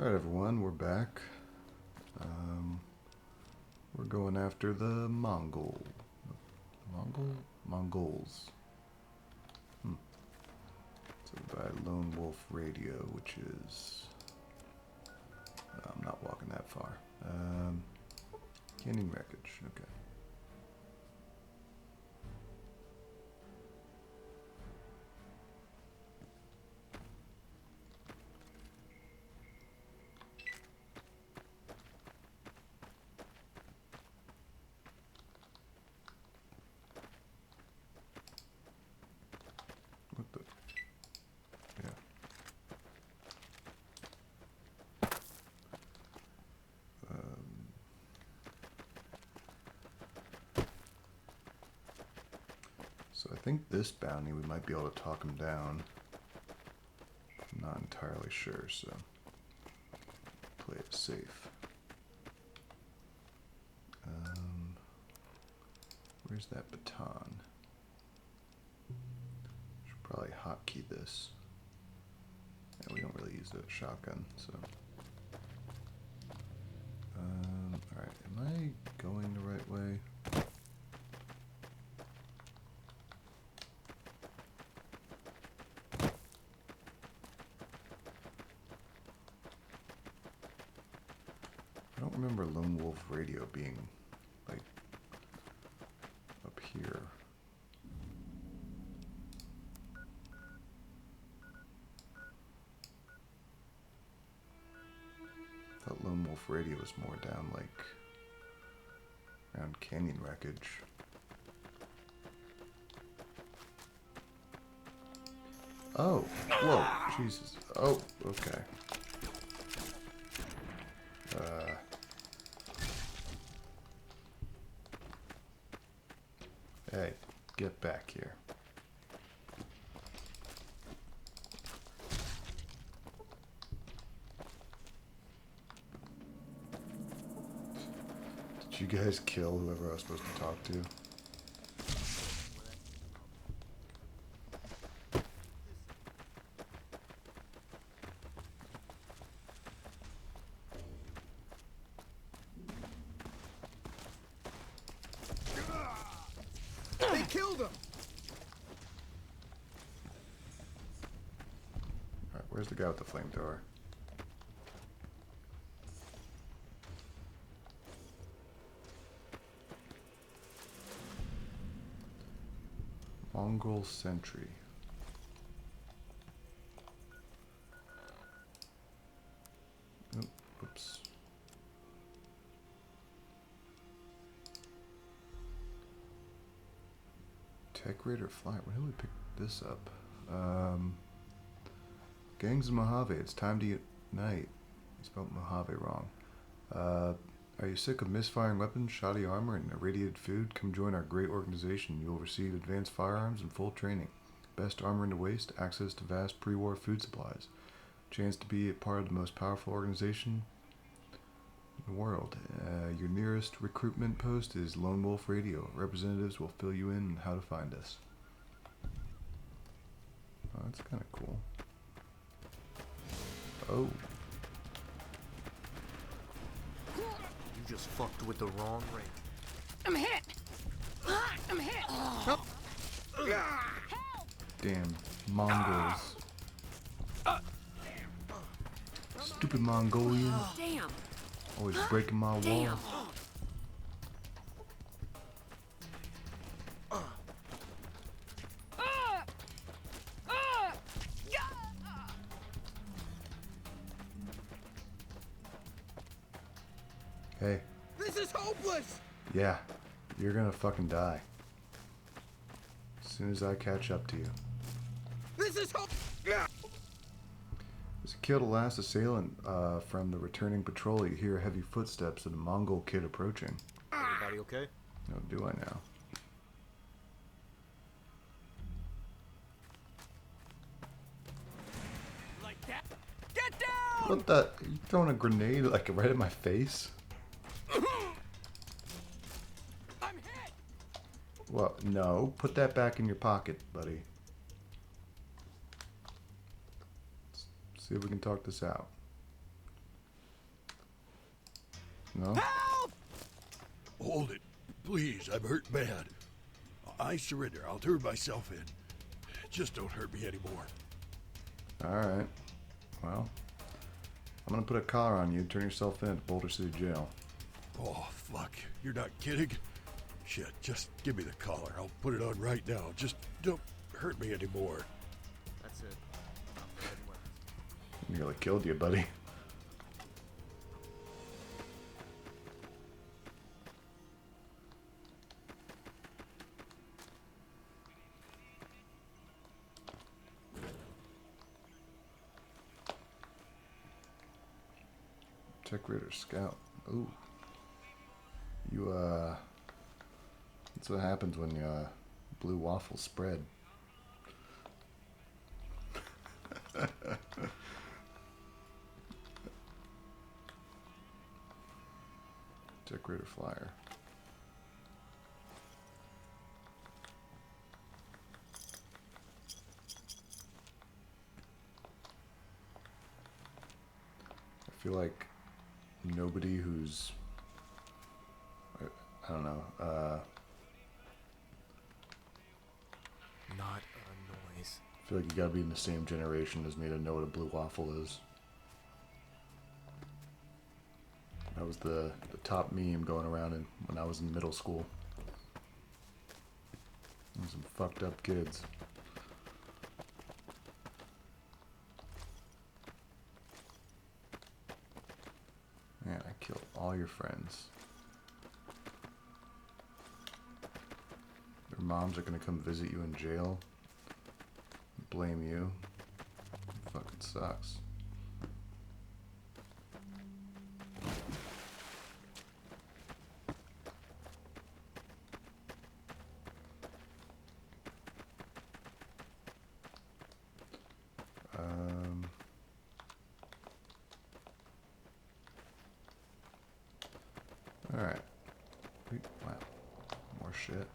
Alright everyone, we're back. We're going after the Mongols. So by Lone Wolf Radio, which is... I'm not walking that far. Canyon Wreckage, okay. What the? Yeah. So I think this bounty we might be able to talk him down. I'm not entirely sure, so play it safe. Where's that baton? Should probably hotkey this. Yeah, we don't really use the shotgun, so. Alright, am I going the right way? I don't remember Lone Wolf Radio being, like, up here. I thought Lone Wolf Radio was more down, like, around Canyon Wreckage. Oh, whoa, Jesus. Oh, okay. Hey, get back here. Did you guys kill whoever I was supposed to talk to? They killed him! Alright, where's the guy with the flamethrower? Mongol sentry. Oh, oops. Tech Raider Flight. Where did we pick this up? Gangs of Mojave. It's time to unite. I spelled Mojave wrong. Are you sick of misfiring weapons, shoddy armor, and irradiated food? Come join our great organization. You will receive advanced firearms and full training. Best armor in the waste, access to vast pre-war food supplies. Chance to be a part of the most powerful organization in the world. Your nearest recruitment post is Lone Wolf Radio. Representatives will fill you in on how to find us. Oh, that's kind of cool. Oh. You just fucked with the wrong ring. I'm hit! I'm hit! Help! Damn. Mongols. Stupid Mongolians. Damn! Always breaking my walls. Hey. This is hopeless! Yeah. You're gonna fucking die. As soon as I catch up to you. This is As you kill the last assailant from the returning patrol, you hear heavy footsteps of the Mongol kid approaching. Everybody okay? Oh, do I now? Like that? Get down! What the? Are you throwing a grenade like right at my face? I'm hit! Well, no. Put that back in your pocket, buddy. Let's see if we can talk this out. No? Help! Hold it. Please, I'm hurt bad. I surrender. I'll turn myself in. Just don't hurt me anymore. Alright. Well, I'm gonna put a collar on you, turn yourself in at Boulder City Jail. Oh, fuck. You're not kidding? Shit, just give me the collar. I'll put it on right now. Just don't hurt me anymore. That's it. I'm heading west. Nearly killed you, buddy. Tech Raider Scout. Ooh. You, that's what happens when you, blue waffle spread. Tech Raider Flyer. I feel like nobody who's, I don't know, Not a noise. I feel like you gotta be in the same generation as me to know what a blue waffle is. That was the top meme going around when I was in middle school. And some fucked up kids. Man, I killed all your friends. Their moms are gonna come visit you in jail. Blame you. Fucking sucks. Alright. Wow. More shit.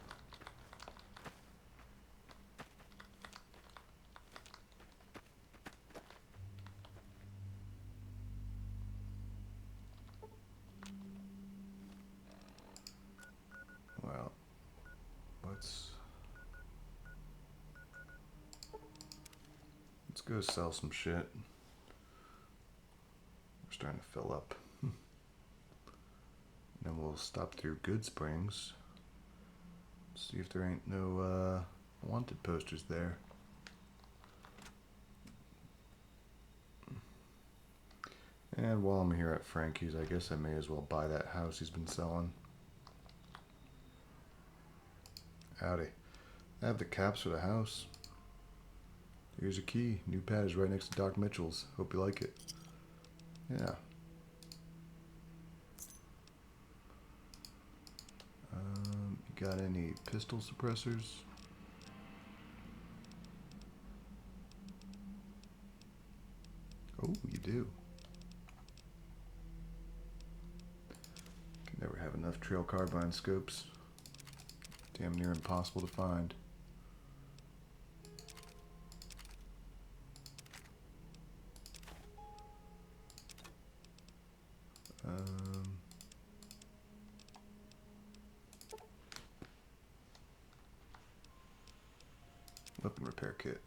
Well, let's go sell some shit. We're starting to fill up. Then we'll stop through Goodsprings. See if there ain't no wanted posters there. And while I'm here at Frankie's, I guess I may as well buy that house he's been selling. Howdy. I have the caps for the house. Here's a key. New pad is right next to Doc Mitchell's. Hope you like it. Yeah. You got any pistol suppressors? Oh, you do. Can never have enough trail carbine scopes. Damn near impossible to find. Weapon repair kit.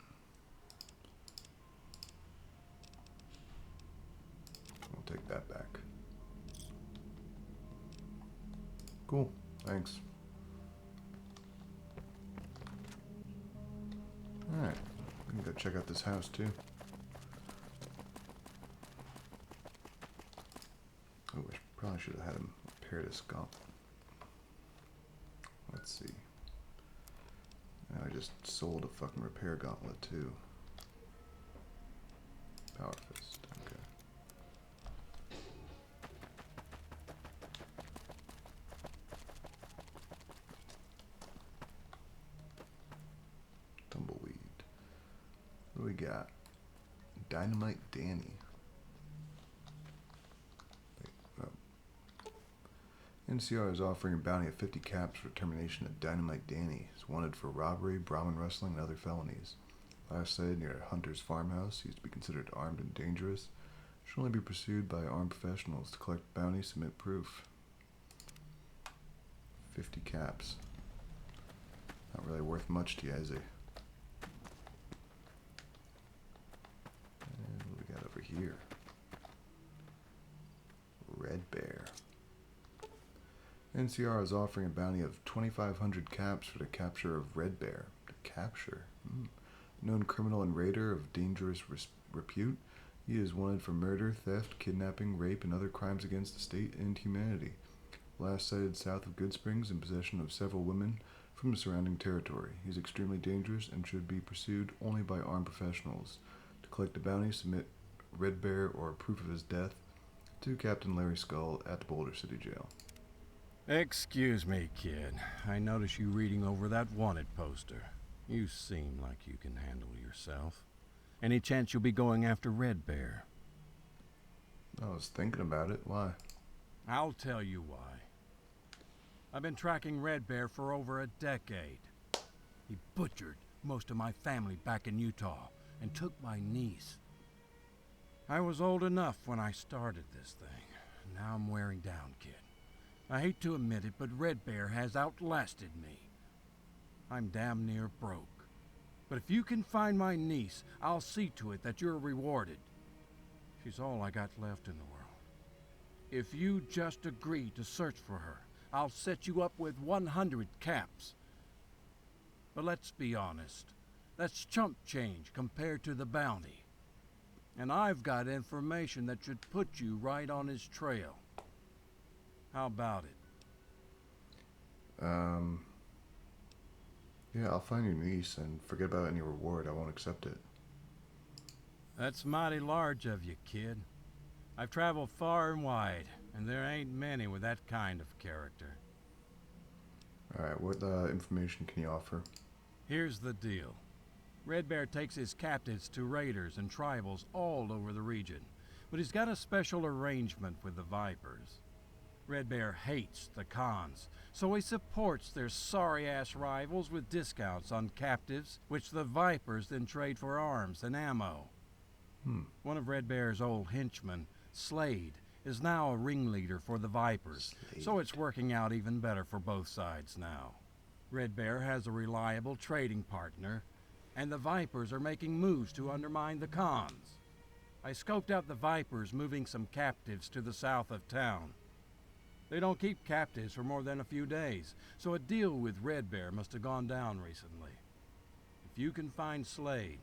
I'll take that back. Cool, thanks. Alright, we can go check out this house too. Oh, I probably should have had him repair this gauntlet. Let's see. I just sold a fucking repair gauntlet too. Power fist, okay. Tumbleweed. What do we got? Dynamite Danny. NCR is offering a bounty of 50 caps for termination of Dynamite Danny. He's wanted for robbery, Brahmin wrestling, and other felonies. Last sighted near a hunter's farmhouse. He used to be considered armed and dangerous. Should only be pursued by armed professionals. To collect bounty, submit proof. 50 caps. Not really worth much to you, is he? And what do we got over here? Red Bear. NCR is offering a bounty of 2,500 caps for the capture of Red Bear. To capture? Known criminal and raider of dangerous repute. He is wanted for murder, theft, kidnapping, rape, and other crimes against the state and humanity. Last sighted south of Goodsprings in possession of several women from the surrounding territory. He is extremely dangerous and should be pursued only by armed professionals. To collect the bounty, submit Red Bear or proof of his death to Captain Larry Skull at the Boulder City Jail. Excuse me, kid. I notice you reading over that wanted poster. You seem like you can handle yourself. Any chance you'll be going after Red Bear? I was thinking about it. Why? I'll tell you why. I've been tracking Red Bear for over a decade. He butchered most of my family back in Utah and took my niece. I was old enough when I started this thing. Now I'm wearing down, kid. I hate to admit it, but Red Bear has outlasted me. I'm damn near broke. But if you can find my niece, I'll see to it that you're rewarded. She's all I got left in the world. If you just agree to search for her, I'll set you up with 100 caps. But let's be honest, that's chump change compared to the bounty. And I've got information that should put you right on his trail. How about it? Yeah, I'll find your niece and forget about any reward. I won't accept it. That's mighty large of you, kid. I've traveled far and wide, and there ain't many with that kind of character. Alright, what information can you offer? Here's the deal. Red Bear takes his captives to raiders and tribals all over the region, but he's got a special arrangement with the Vipers. Red Bear hates the cons, so he supports their sorry-ass rivals with discounts on captives, which the Vipers then trade for arms and ammo. One of Red Bear's old henchmen, Slade, is now a ringleader for the Vipers, so it's working out even better for both sides now. Red Bear has a reliable trading partner, and the Vipers are making moves to undermine the cons. I scoped out the Vipers moving some captives to the south of town. They don't keep captives for more than a few days, so a deal with Red Bear must have gone down recently. If you can find Slade,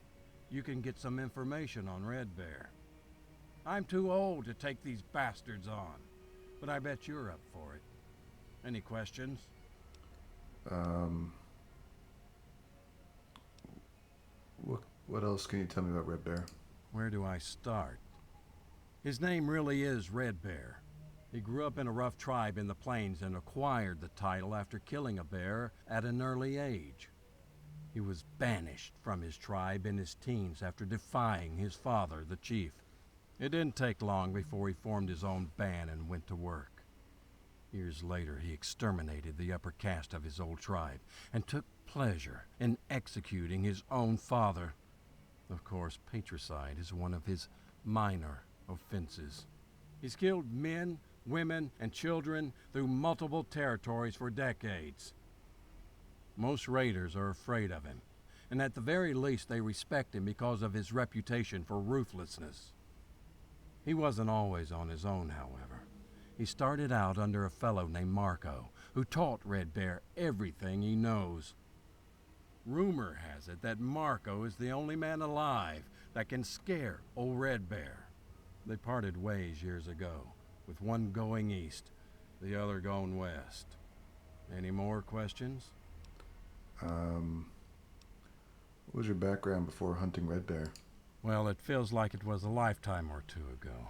you can get some information on Red Bear. I'm too old to take these bastards on, but I bet you're up for it. Any questions? What else can you tell me about Red Bear? Where do I start? His name really is Red Bear. He grew up in a rough tribe in the plains and acquired the title after killing a bear at an early age. He was banished from his tribe in his teens after defying his father, the chief. It didn't take long before he formed his own band and went to work. Years later, he exterminated the upper caste of his old tribe and took pleasure in executing his own father. Of course, patricide is one of his minor offenses. He's killed men, women, and children through multiple territories for decades. Most raiders are afraid of him, and at the very least they respect him because of his reputation for ruthlessness. He wasn't always on his own, however. He started out under a fellow named Marco, who taught Red Bear everything he knows. Rumor has it that Marco is the only man alive that can scare old Red Bear. They parted ways years ago, with one going east, the other going west. Any more questions? What was your background before hunting Red Bear? Well, it feels like it was a lifetime or two ago.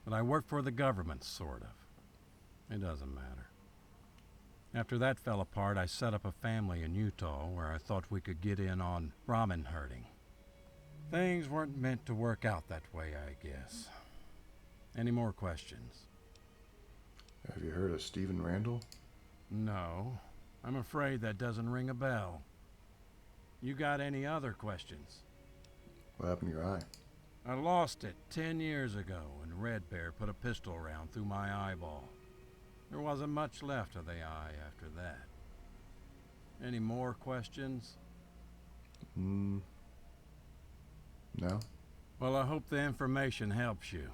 But I worked for the government, sort of. It doesn't matter. After that fell apart, I set up a family in Utah where I thought we could get in on Brahmin herding. Things weren't meant to work out that way, I guess. Any more questions? Have you heard of Stephen Randall? No. I'm afraid that doesn't ring a bell. You got any other questions? What happened to your eye? I lost it 10 years ago when Red Bear put a pistol round through my eyeball. There wasn't much left of the eye after that. Any more questions? No? Well, I hope the information helps you.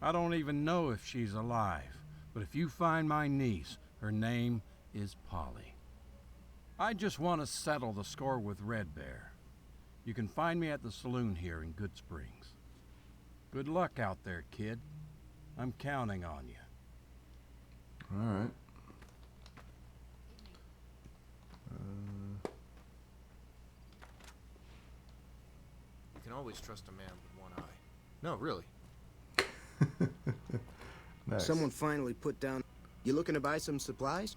I don't even know if she's alive, but if you find my niece, her name is Polly. I just want to settle the score with Red Bear. You can find me at the saloon here in Goodsprings. Good luck out there, kid. I'm counting on you. Alright. You can always trust a man with one eye. No, really. Nice. Someone finally put down... You looking to buy some supplies?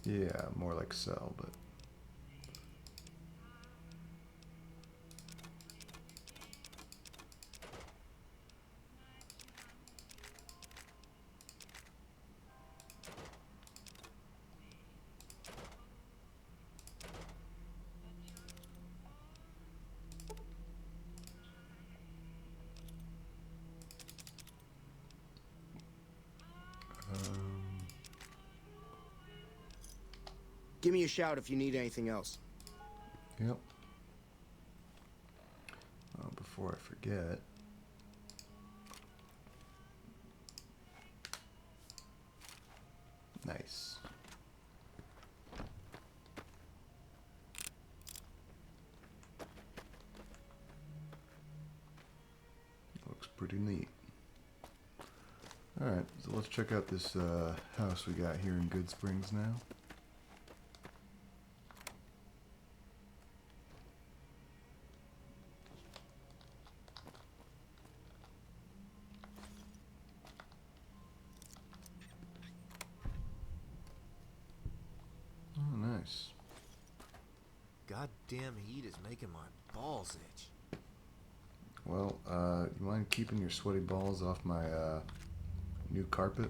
Yeah, more like sell, but... Give me a shout if you need anything else. Yep. Before I forget... Nice. Looks pretty neat. Alright, so let's check out this house we got here in Goodsprings now. Oh, nice. Goddamn heat is making my balls itch. Well, you mind keeping your sweaty balls off my new carpet?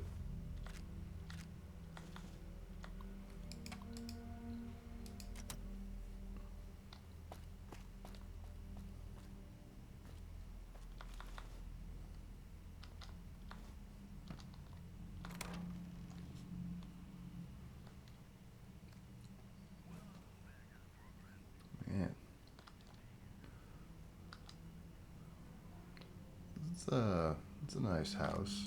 Man. It's a nice house.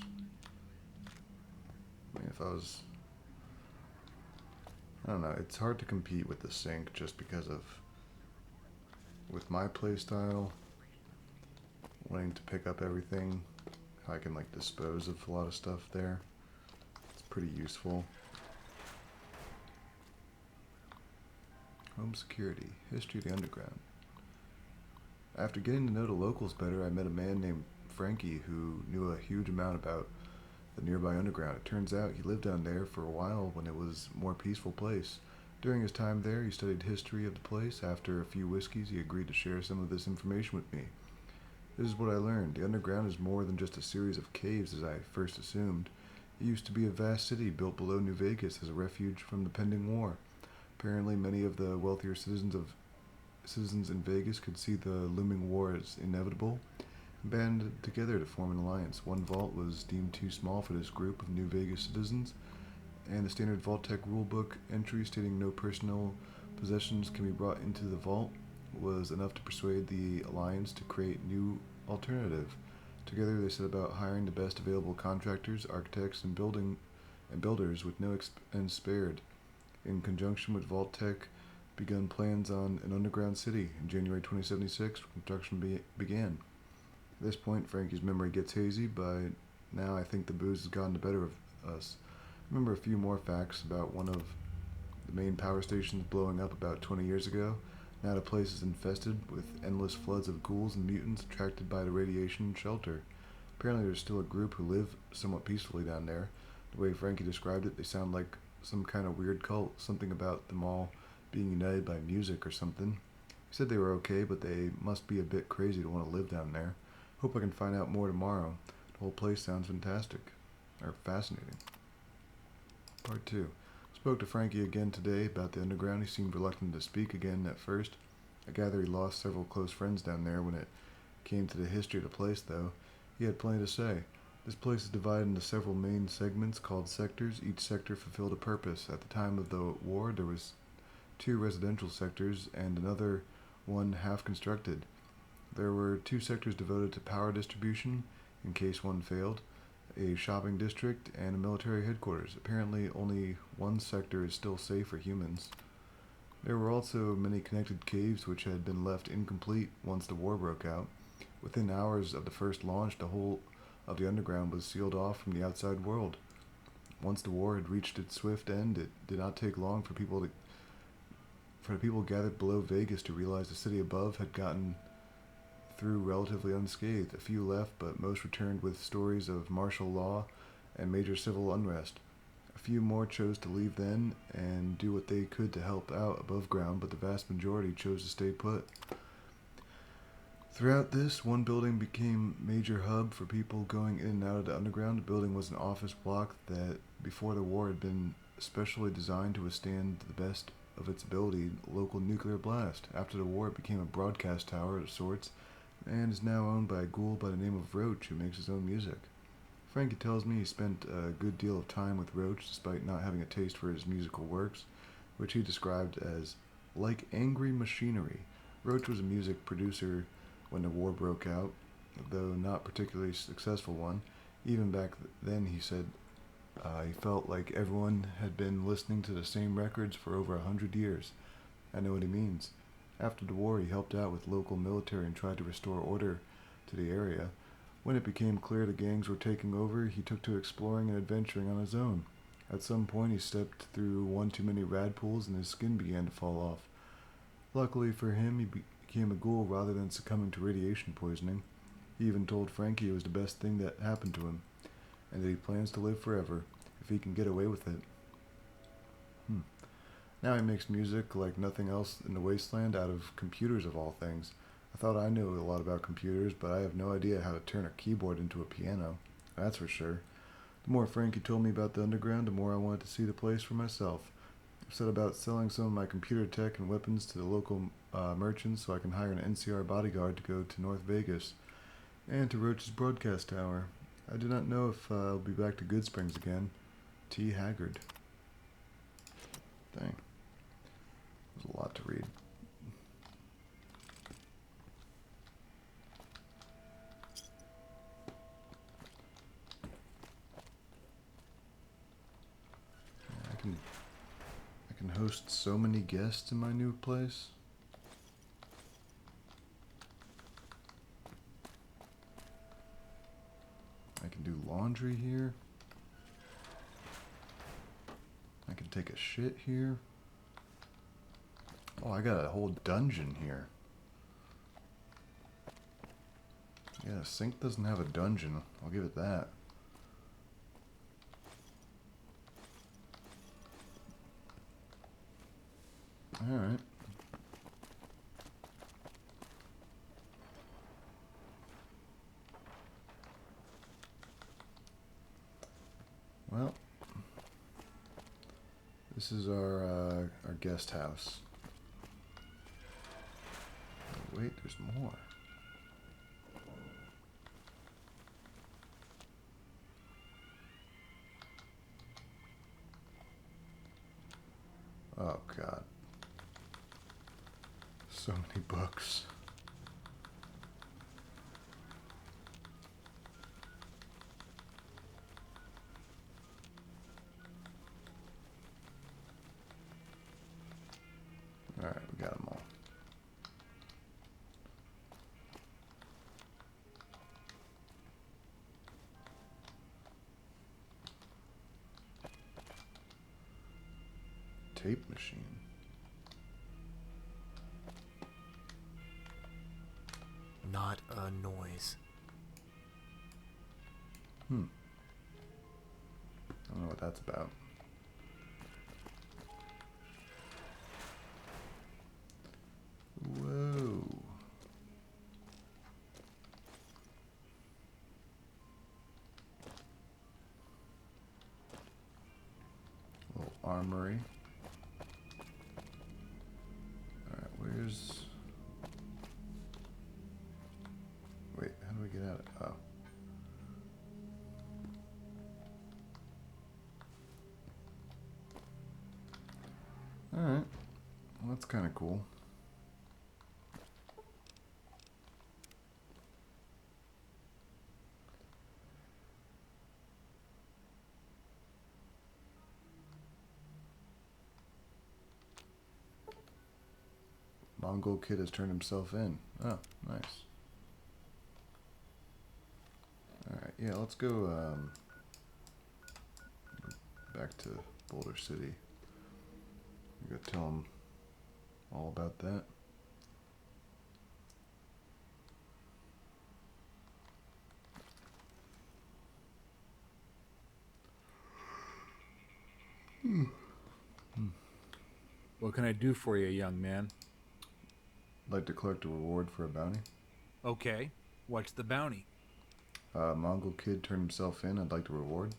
I mean, I don't know, it's hard to compete with the sink just because of, with my playstyle, wanting to pick up everything, how I can like dispose of a lot of stuff there. It's pretty useful. Home security, history of the underground. After getting to know the locals better, I met a man named Frankie who knew a huge amount about the nearby underground. It turns out he lived down there for a while when it was a more peaceful place. During his time there, he studied history of the place. After a few whiskeys, he agreed to share some of this information with me. This is what I learned. The underground is more than just a series of caves as I first assumed. It used to be a vast city built below New Vegas as a refuge from the pending war. Apparently, many of the wealthier citizens in Vegas could see the looming war as inevitable and banded together to form an alliance. One vault was deemed too small for this group of New Vegas citizens, and the standard Vault-Tec rulebook entry stating no personal possessions can be brought into the vault was enough to persuade the alliance to create a new alternative. Together, they set about hiring the best available contractors, architects, and builders with no expense spared. In conjunction with Vault-Tec, begun plans on an underground city. In January 2076, construction began. At this point, Frankie's memory gets hazy, but now I think the booze has gotten the better of us. I remember a few more facts about one of the main power stations blowing up about 20 years ago. Now the place is infested with endless floods of ghouls and mutants attracted by the radiation and shelter. Apparently there's still a group who live somewhat peacefully down there. The way Frankie described it, they sound like some kind of weird cult, something about them all being united by music or something. He said they were okay, but they must be a bit crazy to want to live down there. Hope I can find out more tomorrow. The whole place sounds fantastic. Or fascinating. Part 2. Spoke to Frankie again today about the underground. He seemed reluctant to speak again at first. I gather he lost several close friends down there when it came to the history of the place, though, he had plenty to say. This place is divided into several main segments called sectors. Each sector fulfilled a purpose. At the time of the war, there was 2 residential sectors and another one half constructed. There were 2 sectors devoted to power distribution, in case one failed, a shopping district, and a military headquarters. Apparently, only one sector is still safe for humans. There were also many connected caves which had been left incomplete once the war broke out. Within hours of the first launch, the whole of the underground was sealed off from the outside world. Once the war had reached its swift end, it did not take long for the people gathered below Vegas to realize the city above had gotten through relatively unscathed. A few left, but most returned with stories of martial law and major civil unrest. A few more chose to leave then and do what they could to help out above ground, but the vast majority chose to stay put. Throughout this, one building became major hub for people going in and out of the underground. The building was an office block that, before the war, had been specially designed to withstand the best of its ability, local nuclear blast. After the war, it became a broadcast tower of sorts, and is now owned by a ghoul by the name of Roach, who makes his own music. Frankie tells me he spent a good deal of time with Roach, despite not having a taste for his musical works, which he described as like angry machinery. Roach was a music producer when the war broke out, though not particularly successful one. Even back then, he said he felt like everyone had been listening to the same records for over 100 years. I know what he means. After the war, he helped out with local military and tried to restore order to the area. When it became clear the gangs were taking over, he took to exploring and adventuring on his own. At some point, he stepped through one too many rad pools and his skin began to fall off. Luckily for him, he became a ghoul rather than succumbing to radiation poisoning. He even told Frankie it was the best thing that happened to him, and that he plans to live forever, if he can get away with it. Now he makes music like nothing else in the wasteland out of computers of all things. I thought I knew a lot about computers, but I have no idea how to turn a keyboard into a piano. That's for sure. The more Frankie told me about the underground, the more I wanted to see the place for myself. I set about selling some of my computer tech and weapons to the local merchants so I can hire an NCR bodyguard to go to North Vegas and to Roach's broadcast tower. I do not know if I'll be back to Goodsprings again. T. Haggard. Dang. There's a lot to read. I can host so many guests in my new place. I can do laundry here. I can take a shit here. Oh, I got a whole dungeon here. Yeah, Sink doesn't have a dungeon. I'll give it that. Alright. Well, this is our guest house. Oh, wait, there's more. Oh God. So many books. Alright, we got them all. Tape machine. Not a noise. I don't know what that's about. Whoa. Little armory. Alright, where's... Alright. Well, that's kind of cool. Mongol kid has turned himself in. Oh, nice. Alright, yeah, let's go back to Boulder City. We gotta tell him all about that. What can I do for you, young man? I'd like to collect a reward for a bounty. Okay, what's the bounty? Mongol kid turned himself in. I'd like a reward.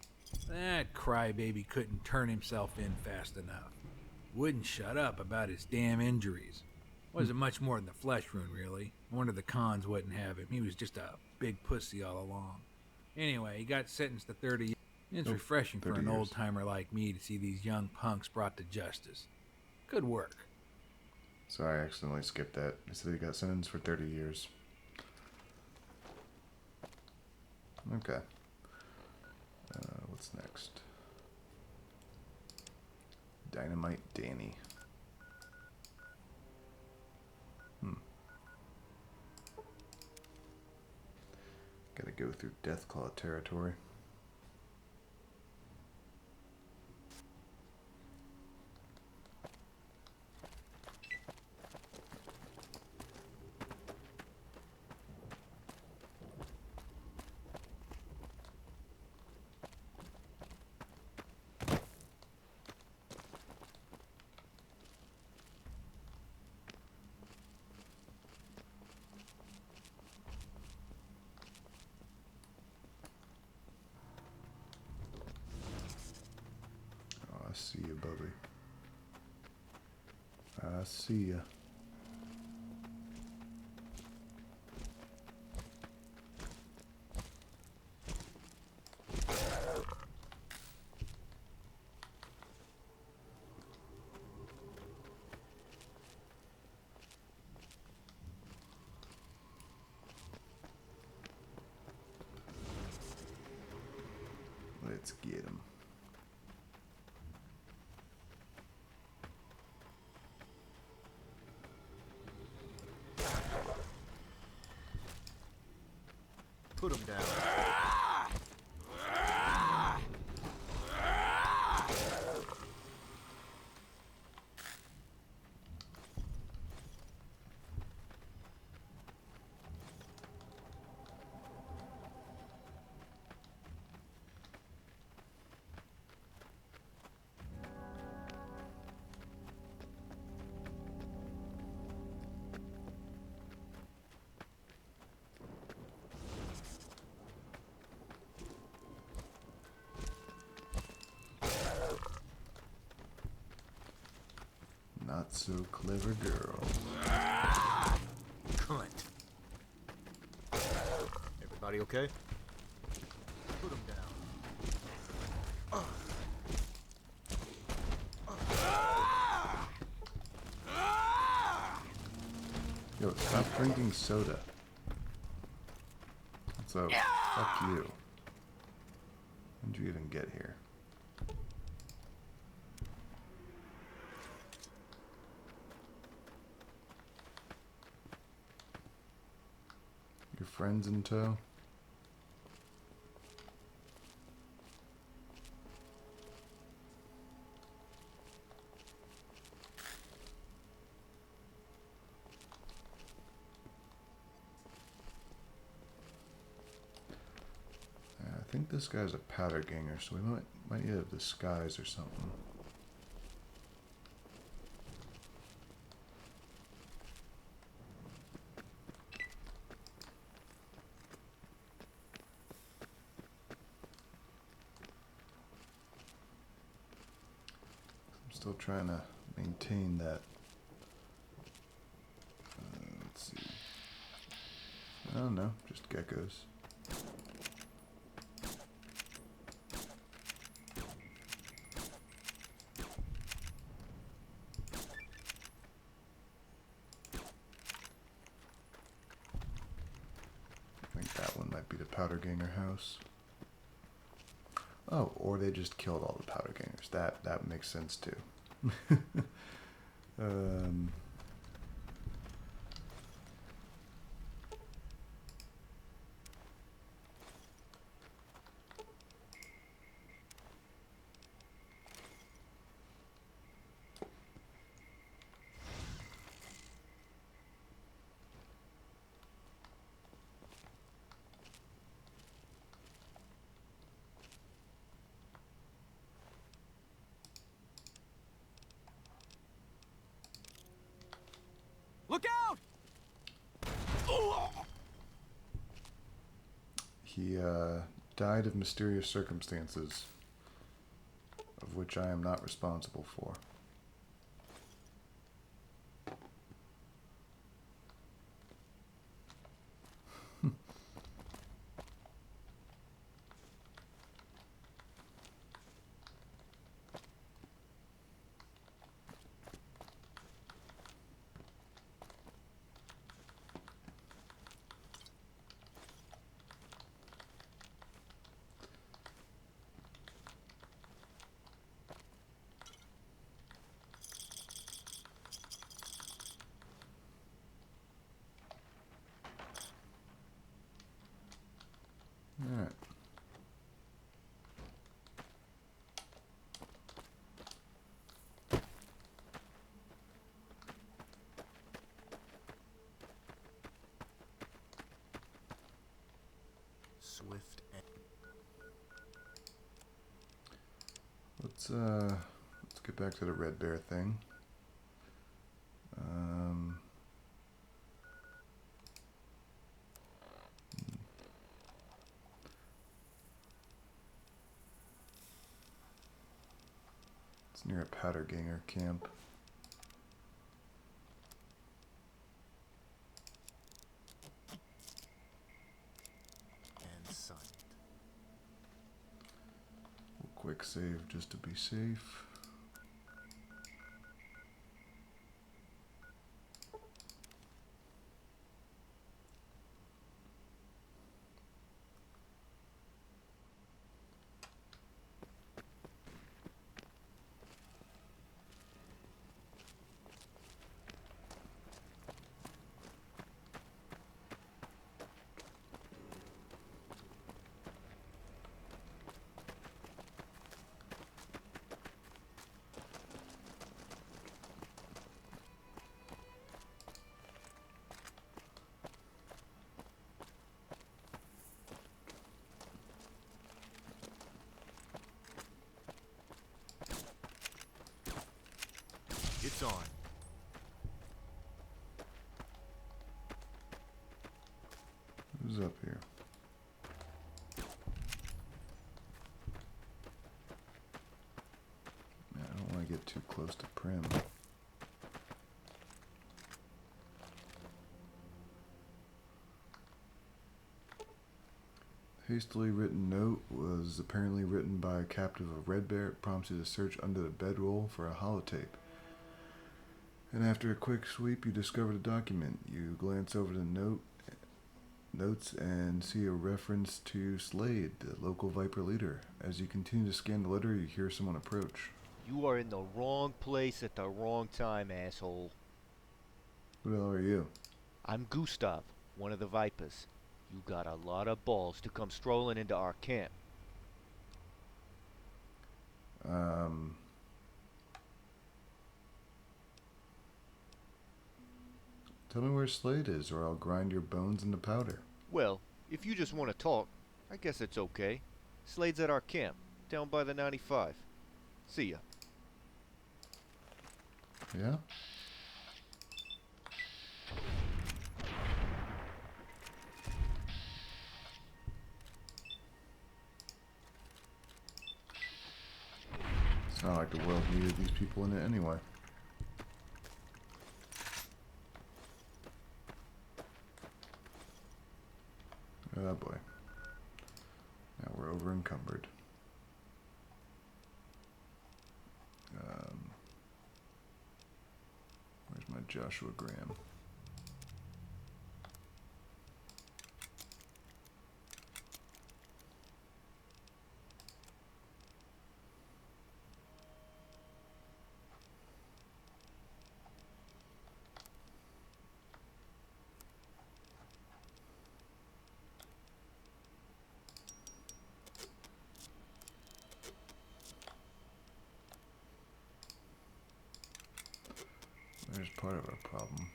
That crybaby couldn't turn himself in fast enough. Wouldn't shut up about his damn injuries. Wasn't much more than the flesh wound, really. No wonder the cons wouldn't have him. He was just a big pussy all along. Anyway, he got sentenced to 30 years. It's refreshing for 30 an years. old-timer like me to see these young punks brought to justice. Good work. Sorry, I accidentally skipped that. They said he got sentenced for 30 years. Okay. What's next? Dynamite Danny. Gotta go through Deathclaw territory. I see you, Bubby. I see ya. Let's get him. Put him down. Not so clever girl. Cunt. Everybody okay? Put him down. Yo, stop drinking soda. So, fuck you. How'd you even get here? Your friends in tow? I think this guy's a powder ganger, so we might need a disguise or something. I'm still trying to maintain that. Let's see. I don't know, just geckos. Powderganger house. Oh, or they just killed all the Powdergangers. That makes sense too. um... Look out! He died of mysterious circumstances, of which I am not responsible for. Alright. Swift and... Let's get back to the Red Bear thing. It's near a Powderganger camp. and signed. Quick save just to be safe. It's on. Who's up here? Man, I don't want to get too close to Prim. Hastily written note was apparently written by a captive of Red Bear. It prompts you to search under the bedroll for a holotape. And after a quick sweep, you discover the document. You glance over the notes and see a reference to Slade, the local Viper leader. As you continue to scan the letter, you hear someone approach. You are in the wrong place at the wrong time, asshole. Who the hell are you? I'm Gustav, one of the Vipers. You got a lot of balls to come strolling into our camp. Tell me where Slade is, or I'll grind your bones into powder. Well, if you just want to talk, I guess it's okay. Slade's at our camp, down by the 95. See ya. Yeah? It's not like the world needed these people in it anyway. Oh boy. Now we're over encumbered. Where's my Joshua Graham? part of our problem.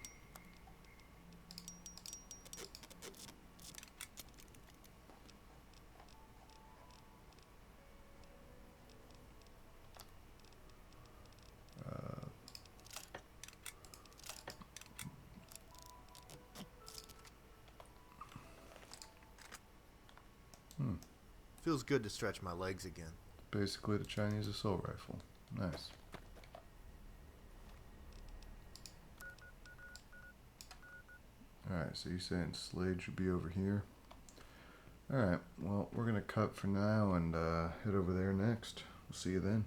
Feels good to stretch my legs again. Basically the Chinese assault rifle. Nice. Alright, so you're saying Slade should be over here? Alright, well, we're gonna cut for now and head over there next. We'll see you then.